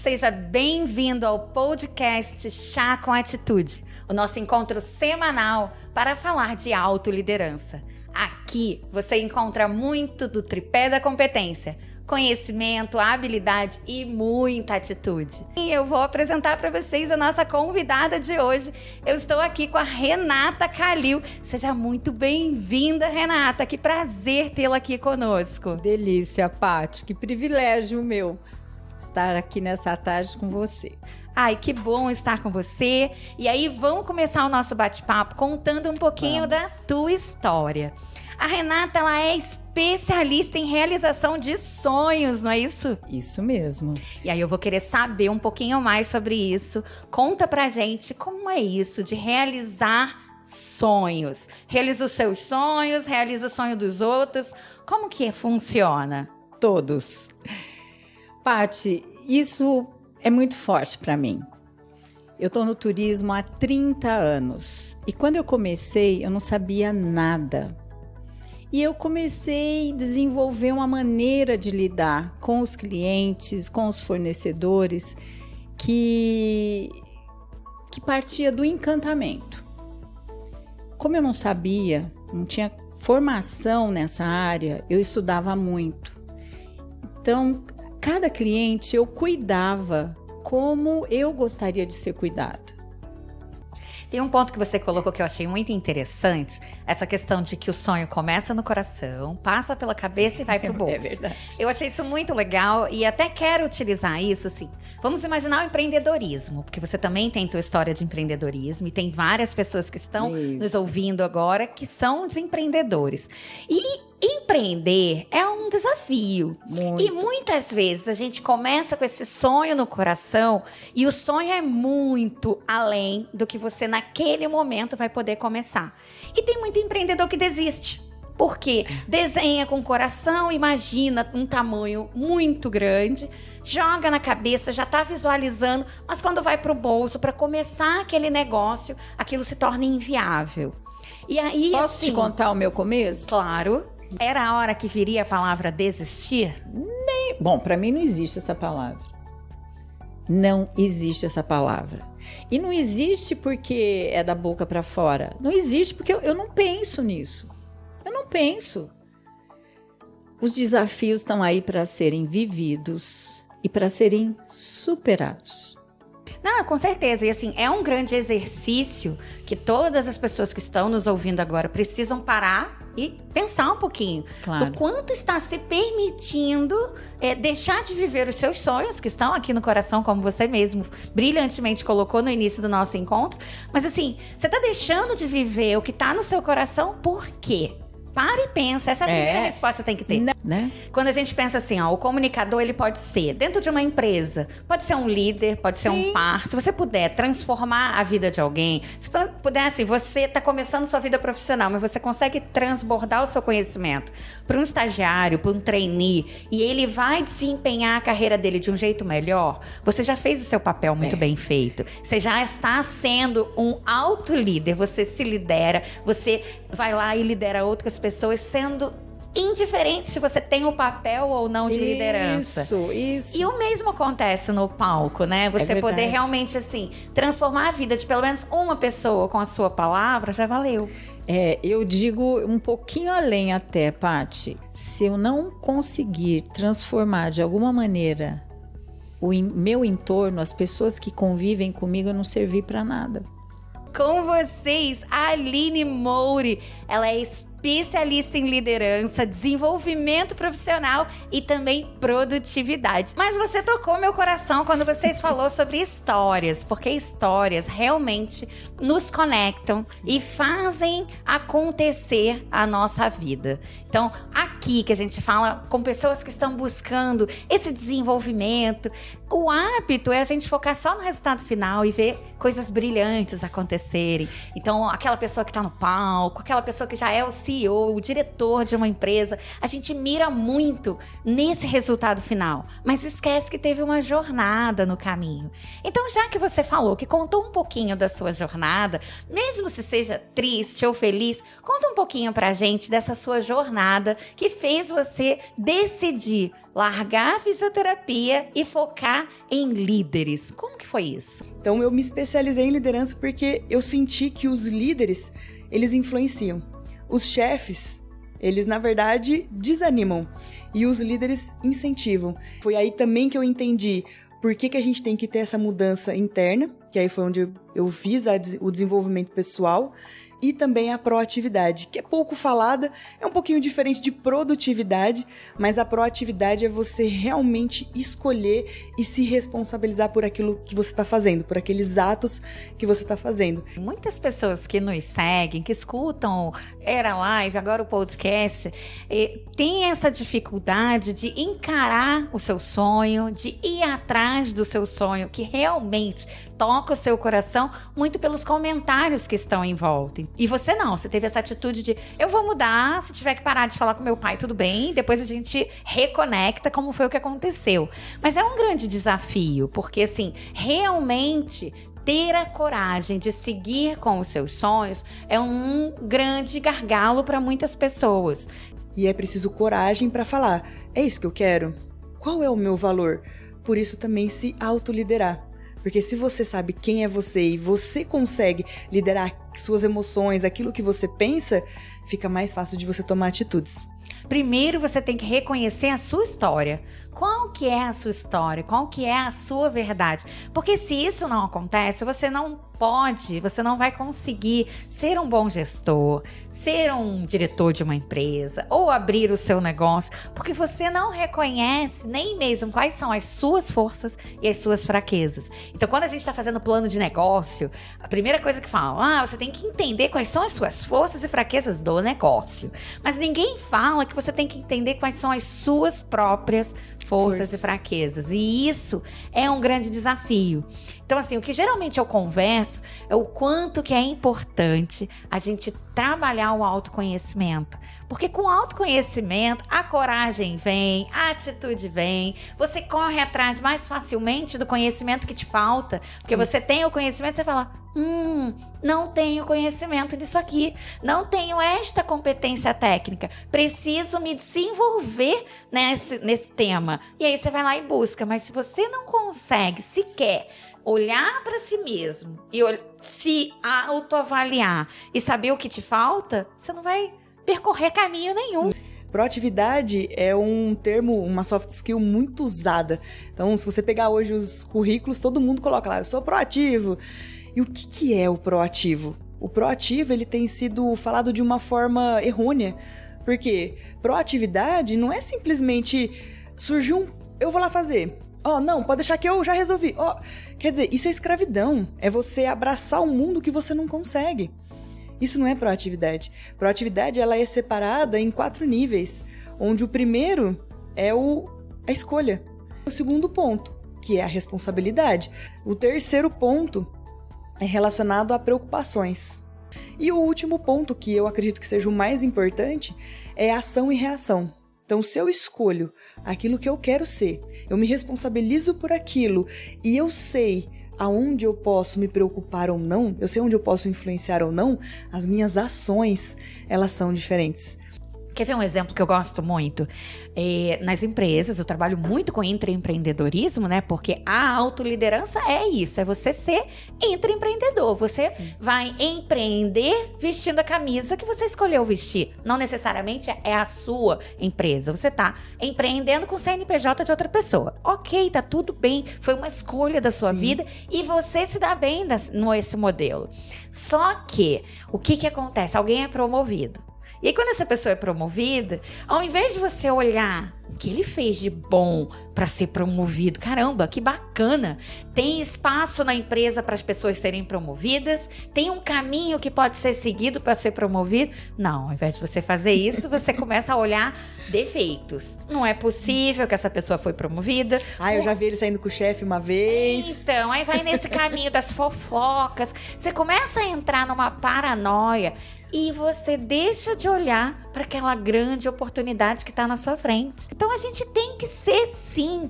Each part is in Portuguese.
seja bem-vindo ao podcast Chá com Atitude, o nosso encontro semanal para falar de autoliderança. Aqui você encontra muito do tripé da competência, conhecimento, habilidade e muita atitude. E eu vou apresentar para vocês a nossa convidada de hoje. Eu estou aqui com a Renata Calil. Seja muito bem-vinda, Renata. Que prazer tê-la aqui conosco. Delícia, Paty. Que privilégio meu estar aqui nessa tarde com você. Ai, que bom estar com você. E aí, vamos começar o nosso bate-papo contando um pouquinho da tua história. A Renata, ela é especialista em realização de sonhos, não é isso? Isso mesmo. E aí eu vou querer saber um pouquinho mais sobre isso. Conta pra gente como é isso de realizar sonhos. Realiza os seus sonhos, realiza o sonho dos outros. Como que funciona? Todos. Paty, isso é muito forte para mim. Eu estou no turismo há 30 anos. E quando eu comecei, eu não sabia nada. E eu comecei a desenvolver uma maneira de lidar com os clientes, com os fornecedores, que partia do encantamento. Como eu não sabia, não tinha formação nessa área, eu estudava muito. Então, cada cliente eu cuidava como eu gostaria de ser cuidada. Tem um ponto que você colocou que eu achei muito interessante, essa questão de que o sonho começa no coração, passa pela cabeça e vai pro bolso. É verdade. Eu achei isso muito legal e até quero utilizar isso, assim. Vamos imaginar o empreendedorismo, porque você também tem tua história de empreendedorismo e tem várias pessoas que estão nos ouvindo agora que são os empreendedores. E empreender é um desafio. Muito. E muitas vezes a gente começa com esse sonho no coração e o sonho é muito além do que você naquele momento vai poder começar. E tem muito empreendedor que desiste. Porque desenha com o coração, imagina um tamanho muito grande, joga na cabeça, já está visualizando, mas quando vai para o bolso, para começar aquele negócio, aquilo se torna inviável. E aí, Posso te contar o meu começo? Claro. Era a hora que viria a palavra desistir? Bom, para mim não existe essa palavra. Não existe essa palavra. E não existe porque é da boca para fora. Não existe porque eu não penso nisso. Eu não penso. Os desafios estão aí para serem vividos e para serem superados. Não, com certeza. E assim, é um grande exercício que todas as pessoas que estão nos ouvindo agora precisam parar e pensar um pouquinho. Claro. Do quanto está se permitindo deixar de viver os seus sonhos, que estão aqui no coração, como você mesmo brilhantemente colocou no início do nosso encontro. Mas assim, você está deixando de viver o que está no seu coração por quê? Para e pensa, essa é a primeira resposta que você tem que ter. Né? Quando a gente pensa assim, o comunicador, ele pode ser dentro de uma empresa, pode ser um líder, pode ser um par. Se você puder transformar a vida de alguém, se puder assim, você está começando sua vida profissional, mas você consegue transbordar o seu conhecimento para um estagiário, para um trainee, e ele vai desempenhar a carreira dele de um jeito melhor, você já fez o seu papel muito bem feito. Você já está sendo um autolíder, você se lidera, você vai lá e lidera outras pessoas, sendo indiferente se você tem o papel ou não de liderança. Isso. E o mesmo acontece no palco, né? Você poder realmente, assim, transformar a vida de pelo menos uma pessoa com a sua palavra, já valeu. Eu digo um pouquinho além até, Paty. Se eu não conseguir transformar de alguma maneira o meu entorno, as pessoas que convivem comigo, eu não servi para nada. Com vocês, a Aline Moure. Ela é especialista em liderança, desenvolvimento profissional e também produtividade. Mas você tocou meu coração quando vocês falou sobre histórias, porque histórias realmente nos conectam e fazem acontecer a nossa vida. Então, aqui que a gente fala com pessoas que estão buscando esse desenvolvimento, o hábito é a gente focar só no resultado final e ver coisas brilhantes acontecerem. Então, aquela pessoa que está no palco, aquela pessoa que já é o CEO CEO, o diretor de uma empresa, a gente mira muito nesse resultado final, mas esquece que teve uma jornada no caminho. Então, já que você falou que contou um pouquinho da sua jornada, mesmo se seja triste ou feliz, conta um pouquinho pra gente dessa sua jornada que fez você decidir largar a fisioterapia e focar em líderes. Como que foi isso? Então, eu me especializei em liderança porque eu senti que os líderes, eles influenciam. Os chefes, eles, na verdade, desanimam. E os líderes incentivam. Foi aí também que eu entendi por que a gente tem que ter essa mudança interna, que aí foi onde eu fiz o desenvolvimento pessoal, e também a proatividade, que é pouco falada, é um pouquinho diferente de produtividade, mas a proatividade é você realmente escolher e se responsabilizar por aquilo que você está fazendo, por aqueles atos que você está fazendo. Muitas pessoas que nos seguem, que escutam Era Live, agora o podcast, têm essa dificuldade de encarar o seu sonho, de ir atrás do seu sonho, que realmente toca o seu coração, muito pelos comentários que estão em volta. E você não, você teve essa atitude de eu vou mudar, se tiver que parar de falar com meu pai, tudo bem, depois a gente reconecta como foi o que aconteceu. Mas é um grande desafio, porque assim, realmente ter a coragem de seguir com os seus sonhos é um grande gargalo para muitas pessoas. E é preciso coragem para falar, é isso que eu quero? Qual é o meu valor? Por isso também se autoliderar. Porque se você sabe quem é você e você consegue liderar suas emoções, aquilo que você pensa, fica mais fácil de você tomar atitudes. Primeiro você tem que reconhecer a sua história. Qual que é a sua história? Qual que é a sua verdade? Porque se isso não acontece, você não vai conseguir ser um bom gestor, ser um diretor de uma empresa ou abrir o seu negócio, porque você não reconhece nem mesmo quais são as suas forças e as suas fraquezas. Então, quando a gente está fazendo plano de negócio, a primeira coisa que fala, você tem que entender quais são as suas forças e fraquezas do negócio. Mas ninguém fala que você tem que entender quais são as suas próprias forças e fraquezas. E isso é um grande desafio. Então, assim, o que geralmente eu converso é o quanto que é importante a gente trabalhar o autoconhecimento. Porque com o autoconhecimento, a coragem vem, a atitude vem, você corre atrás mais facilmente do conhecimento que te falta. Porque você tem o conhecimento, você fala, não tenho conhecimento disso aqui, não tenho esta competência técnica, preciso me desenvolver nesse tema. E aí você vai lá e busca, mas se você não consegue sequer olhar para si mesmo e se autoavaliar e saber o que te falta, você não vai percorrer caminho nenhum. Proatividade é um termo, uma soft skill muito usada. Então, se você pegar hoje os currículos, todo mundo coloca lá, eu sou proativo. E o que é o proativo? O proativo, ele tem sido falado de uma forma errônea. Porque proatividade não é simplesmente surgiu eu vou lá fazer. Não, pode deixar que eu já resolvi. Quer dizer, isso é escravidão. É você abraçar o mundo que você não consegue. Isso não é proatividade. Proatividade, ela é separada em 4 níveis, onde o primeiro é a escolha. O segundo ponto, que é a responsabilidade. O terceiro ponto é relacionado a preocupações. E o último ponto, que eu acredito que seja o mais importante, é ação e reação. Então, se eu escolho aquilo que eu quero ser, eu me responsabilizo por aquilo e eu sei aonde eu posso me preocupar ou não, eu sei onde eu posso influenciar ou não, as minhas ações, elas são diferentes. Quer ver um exemplo que eu gosto muito? Nas empresas, eu trabalho muito com intraempreendedorismo, né? Porque a autoliderança é isso, é você ser intraempreendedor. Você vai empreender vestindo a camisa que você escolheu vestir. Não necessariamente é a sua empresa. Você tá empreendendo com o CNPJ de outra pessoa. Ok, tá tudo bem. Foi uma escolha da sua vida e você se dá bem nesse modelo. Só que, o que acontece? Alguém é promovido. E aí, quando essa pessoa é promovida, ao invés de você olhar o que ele fez de bom para ser promovido, caramba, que bacana, tem espaço na empresa para as pessoas serem promovidas, tem um caminho que pode ser seguido para ser promovido. Não, ao invés de você fazer isso, você começa a olhar defeitos. Não é possível que essa pessoa foi promovida. Eu já vi ele saindo com o chefe uma vez. Então, aí vai nesse caminho das fofocas. Você começa a entrar numa paranoia. e você deixa de olhar para aquela grande oportunidade que está na sua frente. Então a gente tem que ser, sim,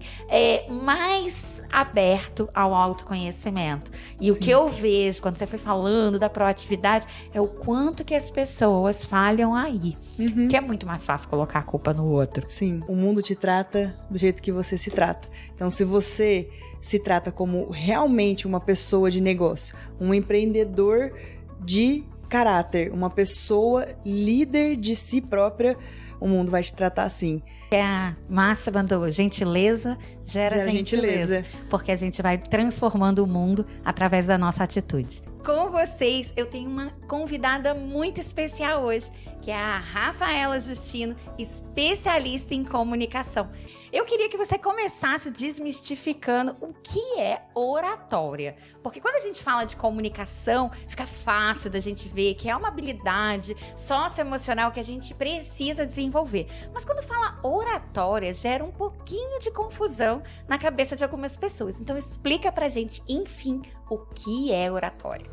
mais aberto ao autoconhecimento. E o que eu vejo quando você foi falando da proatividade é o quanto que as pessoas falham aí. Que é muito mais fácil colocar a culpa no outro. Sim, o mundo te trata do jeito que você se trata. Então, se você se trata como realmente uma pessoa de negócio, um empreendedor de caráter, uma pessoa líder de si própria, o mundo vai te tratar assim. A Márcia mandou, gentileza gera gentileza. Porque a gente vai transformando o mundo através da nossa atitude. Com vocês, eu tenho uma convidada muito especial hoje, que é a Rafaela Justino, especialista em comunicação. Eu queria que você começasse desmistificando o que é oratória. Porque quando a gente fala de comunicação, fica fácil da gente ver que é uma habilidade socioemocional que a gente precisa desenvolver. Mas quando fala oratória, gera um pouquinho de confusão na cabeça de algumas pessoas. Então explica pra gente, enfim, o que é oratória.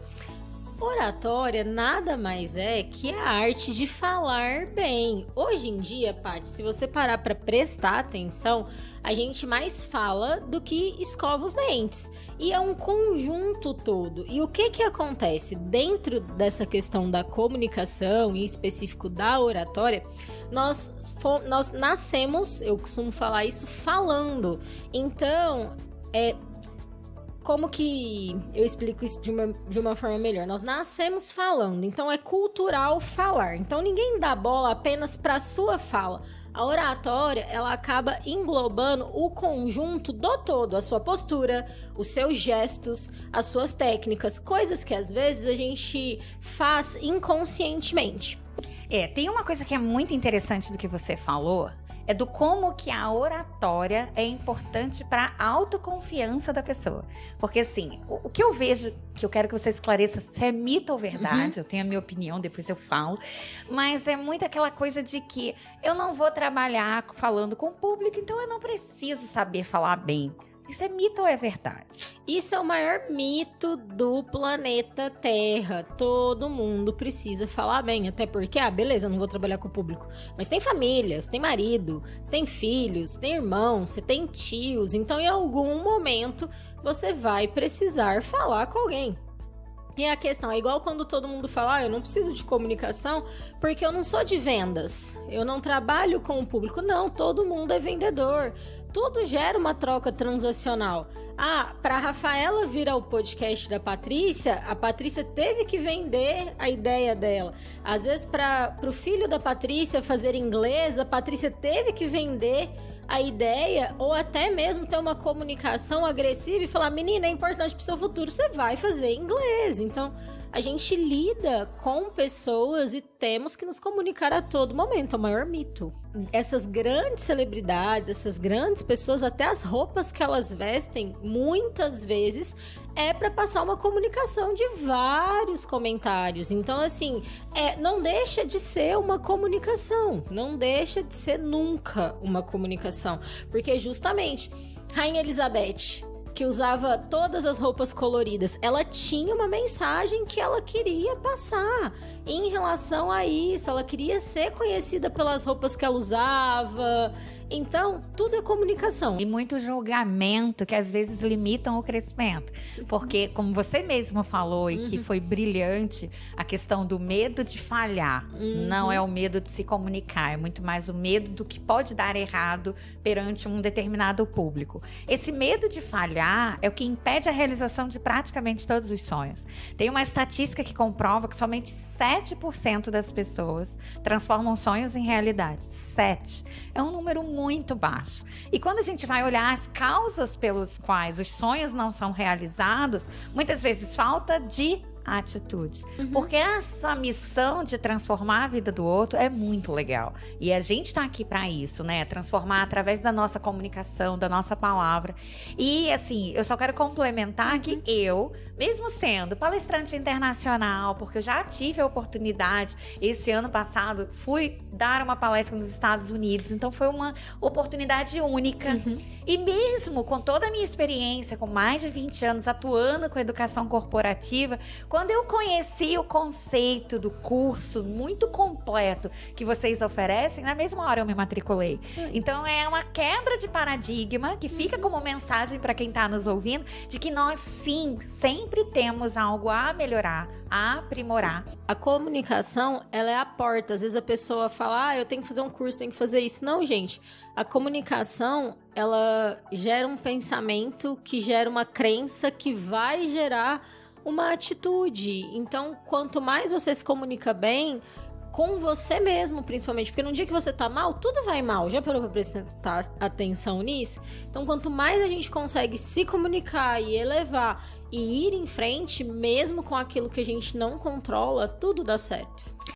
Oratória nada mais é que a arte de falar bem. Hoje em dia, Paty, se você parar para prestar atenção, a gente mais fala do que escova os dentes. E é um conjunto todo. E o que acontece? Dentro dessa questão da comunicação, em específico da oratória, nós nascemos, eu costumo falar isso, falando. Então, como que eu explico isso de uma forma melhor? Nós nascemos falando, então é cultural falar. Então ninguém dá bola apenas para a sua fala. A oratória, ela acaba englobando o conjunto do todo, a sua postura, os seus gestos, as suas técnicas, coisas que às vezes a gente faz inconscientemente. Tem uma coisa que é muito interessante do que você falou, é do como que a oratória é importante para a autoconfiança da pessoa. Porque, assim, o que eu vejo, que eu quero que você esclareça se é mito ou verdade, eu tenho a minha opinião, depois eu falo, mas é muito aquela coisa de que eu não vou trabalhar falando com o público, então eu não preciso saber falar bem. Isso é mito ou é verdade? Isso é o maior mito do planeta Terra. Todo mundo precisa falar bem. Até porque, beleza, eu não vou trabalhar com o público. Mas tem família, você tem marido, você tem filhos, você tem irmãos, você tem tios. Então, em algum momento, você vai precisar falar com alguém. E a questão é igual quando todo mundo fala, eu não preciso de comunicação porque eu não sou de vendas, eu não trabalho com o público. Não, todo mundo é vendedor. Tudo gera uma troca transacional. Para a Rafaela vir ao podcast da Patrícia, a Patrícia teve que vender a ideia dela. Às vezes, para o filho da Patrícia fazer inglês, a Patrícia teve que vender a ideia, ou até mesmo ter uma comunicação agressiva e falar, menina, é importante pro seu futuro, você vai fazer inglês. Então, a gente lida com pessoas e temos que nos comunicar a todo momento, é o maior mito. Essas grandes celebridades, essas grandes pessoas, até as roupas que elas vestem, muitas vezes, é para passar uma comunicação de vários comentários. Então, assim, não deixa de ser uma comunicação, não deixa de ser nunca uma comunicação. Porque justamente, Rainha Elizabeth, que usava todas as roupas coloridas, ela tinha uma mensagem que ela queria passar em relação a isso. Ela queria ser conhecida pelas roupas que ela usava. Então, tudo é comunicação. E muito julgamento que às vezes limitam o crescimento. Porque, como você mesmo falou e que foi brilhante, a questão do medo de falhar. Não é o medo de se comunicar, é muito mais o medo do que pode dar errado perante um determinado público. Esse medo de falhar é o que impede a realização de praticamente todos os sonhos. Tem uma estatística que comprova que somente 7% das pessoas transformam sonhos em realidade. 7%. É um número muito baixo. E quando a gente vai olhar as causas pelos quais os sonhos não são realizados, muitas vezes falta de atitude. Porque essa missão de transformar a vida do outro é muito legal. E a gente tá aqui para isso, né? Transformar através da nossa comunicação, da nossa palavra. E, assim, eu só quero complementar que eu, mesmo sendo palestrante internacional, porque eu já tive a oportunidade, esse ano passado, fui dar uma palestra nos Estados Unidos, então foi uma oportunidade única. E mesmo com toda a minha experiência, com mais de 20 anos atuando com educação corporativa, Quando eu conheci o conceito do curso muito completo que vocês oferecem, na mesma hora eu me matriculei. Então é uma quebra de paradigma que fica como mensagem para quem está nos ouvindo, de que nós sim, sempre temos algo a melhorar, a aprimorar. A comunicação, ela é a porta. Às vezes a pessoa fala, eu tenho que fazer um curso, tenho que fazer isso. Não, gente. A comunicação, ela gera um pensamento que gera uma crença que vai gerar uma atitude. Então, quanto mais você se comunica bem, com você mesmo, principalmente. Porque no dia que você tá mal, tudo vai mal. Já parou pra prestar atenção nisso? Então, quanto mais a gente consegue se comunicar e elevar e ir em frente, mesmo com aquilo que a gente não controla, tudo dá certo.